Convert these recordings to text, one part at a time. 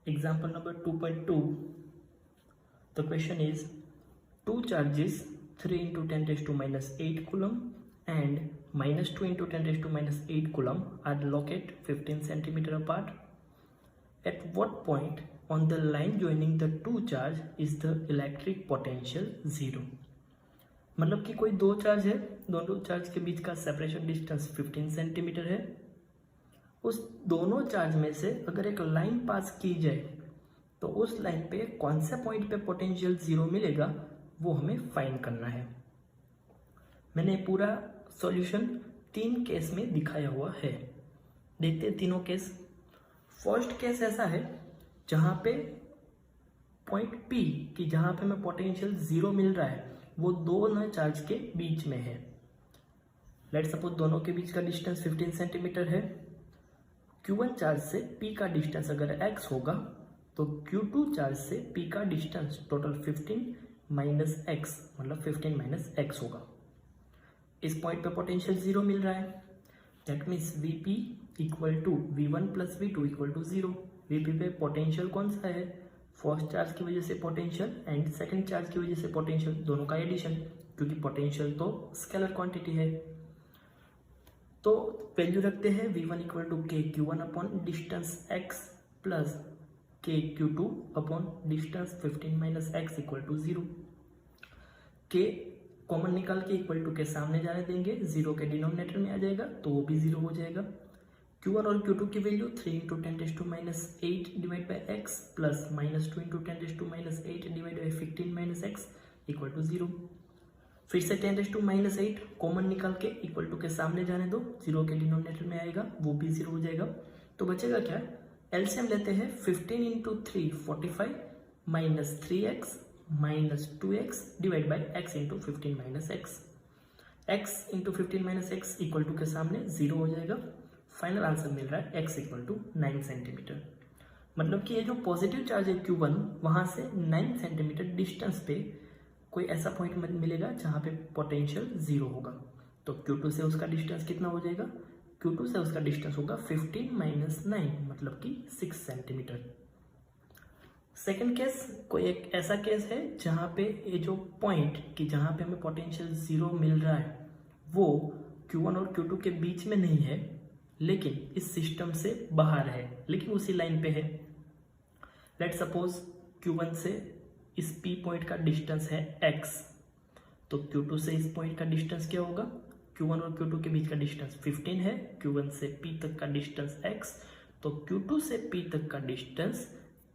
Example number 2.2. The question is, two charges 3 into 10 raised to minus 8 coulomb and minus 2 into 10 raised to minus 8 coulomb are located 15 centimeter apart. At what point on the line joining the two charge is the electric potential zero? मतलब कि कोई दो charge है, दोनों charge के बीच का separation distance 15 centimetre है। उस दोनों चार्ज में से अगर एक लाइन पास की जाए तो उस लाइन पे कौन से पॉइंट पे पोटेंशियल जीरो मिलेगा वो हमें फाइंड करना है। मैंने पूरा सॉल्यूशन 3 केस में दिखाया हुआ है। देखते हैं तीनों केस। फर्स्ट केस ऐसा है जहां पे पॉइंट P की जहां पे हमें पोटेंशियल जीरो मिल रहा है वो दोनों चार्ज के बीच में है। लेट्स सपोज दोनों के बीच का डिस्टेंस 15 सेंटीमीटर है। Q1 चार्ज से P का डिस्टेंस अगर x होगा तो Q2 चार्ज से P का डिस्टेंस टोटल 15 माइनस x मतलब 15 माइनस x होगा। इस पॉइंट पे पोटेंशियल जीरो मिल रहा है। That means Vp equal to V1 plus V2 equal to zero. Vp पे पोटेंशियल कौन सा है? फर्स्ट चार्ज की वजह से पोटेंशियल एंड सेकंड चार्ज की वजह से पोटेंशियल, दोनों का एडिशन, क्योंकि पोटेंशियल तो स्केलर क्वांटिटी है। तो वैल्यू रखते हैं V1 इक्वल टू के Q1 upon distance x plus k Q2 upon distance 15 minus x equal to zero. K common निकाल के इक्वल टू के सामने जाने देंगे, जीरो के डिनोमिनेटर में आ जाएगा तो वो भी जीरो हो जाएगा। Q1 और Q2 की value 3 into 10 raise to minus 8 divide by x plus minus 2 into 10 raise to minus 8 divide by 15 minus x equal to zero. फिर से 10 रेज़ टू माइनस 8 कॉमन निकाल के इक्वल टू के सामने जाने दो, जीरो के डिनोमिनेटर में आएगा वो भी जीरो हो जाएगा। तो बचेगा क्या? एलसीएम लेते हैं 15 into 3 45 minus 3x minus 2x divide by x into 15 minus x। x into 15 minus x equal to के सामने जीरो हो जाएगा। फाइनल आंसर मिल रहा है x इक्वल टू 9 सेंटीमीटर। मतलब कि ये जो पॉजिटिव चार्ज है Q1 वहां से 9 सेंटीमीटर डिस्टेंस पे कोई ऐसा पॉइंट मिलेगा जहां पे पोटेंशियल जीरो होगा। तो Q2 से उसका डिस्टेंस कितना हो जाएगा? Q2 से उसका डिस्टेंस होगा 15 माइनस 9 मतलब कि 6 सेंटीमीटर। सेकेंड केस, कोई एक ऐसा केस है जहां पे ये जो पॉइंट कि जहां पे हमें पोटेंशियल जीरो मिल रहा है वो Q1 और Q2 के बीच में नहीं है लेकिन इस सिस्टम से बाहर है, लेकिन उसी लाइन पे है। लेट सपोज Q1 से इस P पॉइंट का डिस्टेंस है x, तो Q2 से इस पॉइंट का डिस्टेंस क्या होगा? Q1 और Q2 के बीच का डिस्टेंस 15 है। Q1 से P तक का डिस्टेंस x, तो Q2 से P तक का डिस्टेंस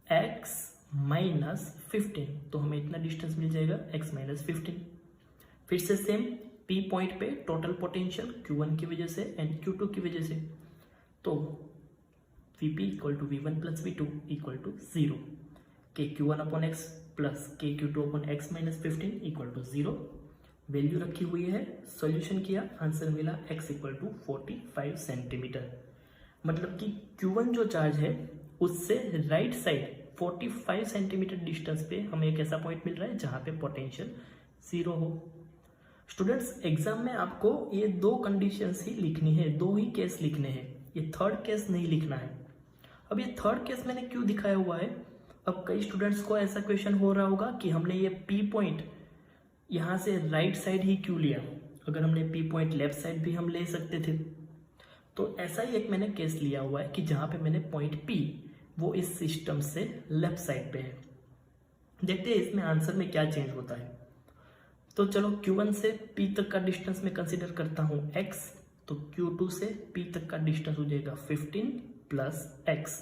x माइनस 15, तो हमें इतना डिस्टेंस मिल जाएगा x माइनस 15। फिर से सेम P पॉइंट पे टोटल पोटेंशियल Q1 की वजह से एंड Q2 की वजह से, तो Vp equal to V1 plus V2 equal to zero. K Q1 upon x plus k Q2 upon x minus 15 equal to zero. Value रखी हुई है, सॉल्यूशन किया, आंसर मिला x इक्वल टू 45 सेंटीमीटर। मतलब कि Q1 जो चार्ज है उससे राइट साइड 45 सेंटीमीटर डिस्टेंस पे हमें एक ऐसा पॉइंट मिल रहा है जहां पे पोटेंशियल जीरो हो। स्टूडेंट्स, एग्जाम में आपको ये दो कंडीशंस ही लिखनी है, दो ही केस लिखने हैं, ये थर्ड केस नहीं लिखना है। अब ये थर्ड केस मैंने क्यों दिखाया हुआ है? अब कई स्टूडेंट्स को ऐसा क्वेश्चन हो रहा होगा कि हमने ये P पॉइंट यहाँ से राइट साइड ही क्यों लिया, अगर हमने P पॉइंट लेफ्ट साइड भी हम ले सकते थे। तो ऐसा ही एक मैंने केस लिया हुआ है कि जहाँ पे मैंने पॉइंट P वो इस सिस्टम से लेफ्ट साइड पे है। देखते हैं इसमें आंसर में क्या चेंज होता है। तो चलो Q1 से P तक का डिस्टेंस में कंसिडर करता हूँ x, तो Q2 से P तक का डिस्टेंस हो जाएगा 15 प्लस x।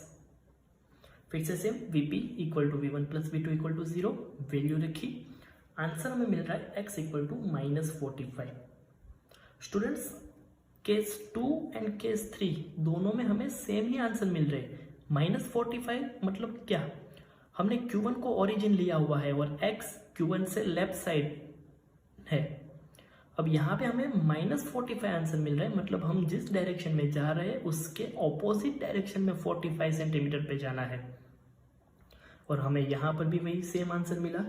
फिर से same Vp equal to V1 plus V2 equal to zero. Value रखी, आंसर हमें मिल रहा है x equal to minus 45। Students, case 2 and case 3 दोनों में हमें सेम ही आंसर मिल रहे हैं। माइनस 45 मतलब क्या? हमने Q1 को ओरिजिन लिया हुआ है और x Q1 से लेफ्ट साइड है। अब यहाँ पे हमें माइनस 45 आंसर मिल रहा है, मतलब हम जिस डायरेक्शन में जा रहे हैं उसके ऑपोजिट डायरेक्शन में 45 सेंटीमीटर पे जाना है। और हमें यहाँ पर भी वही सेम आंसर मिला।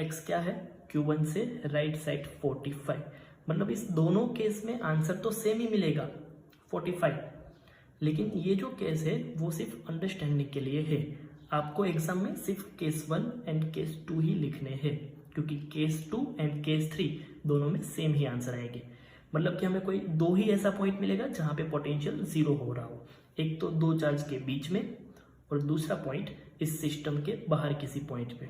x क्या है? Q1 से राइट साइड 45, मतलब इस दोनों केस में आंसर तो सेम ही मिलेगा 45, लेकिन ये जो केस है वो सिर्फ अंडरस्टैंडिंग के लिए है। आपको एग्जाम में सिर्फ केस 1 एंड केस 2 ही लिखने हैं, क्योंकि केस 2 एंड केस 3 दोनों में सेम ही आंसर आएंगे। मतलब कि हमें कोई दो ही ऐसा पॉइंट मिलेगा जहां पे पोटेंशियल जीरो हो रहा हो, एक तो दो चार्ज के बीच में और दूसरा पॉइंट इस सिस्टम के बाहर किसी पॉइंट पे।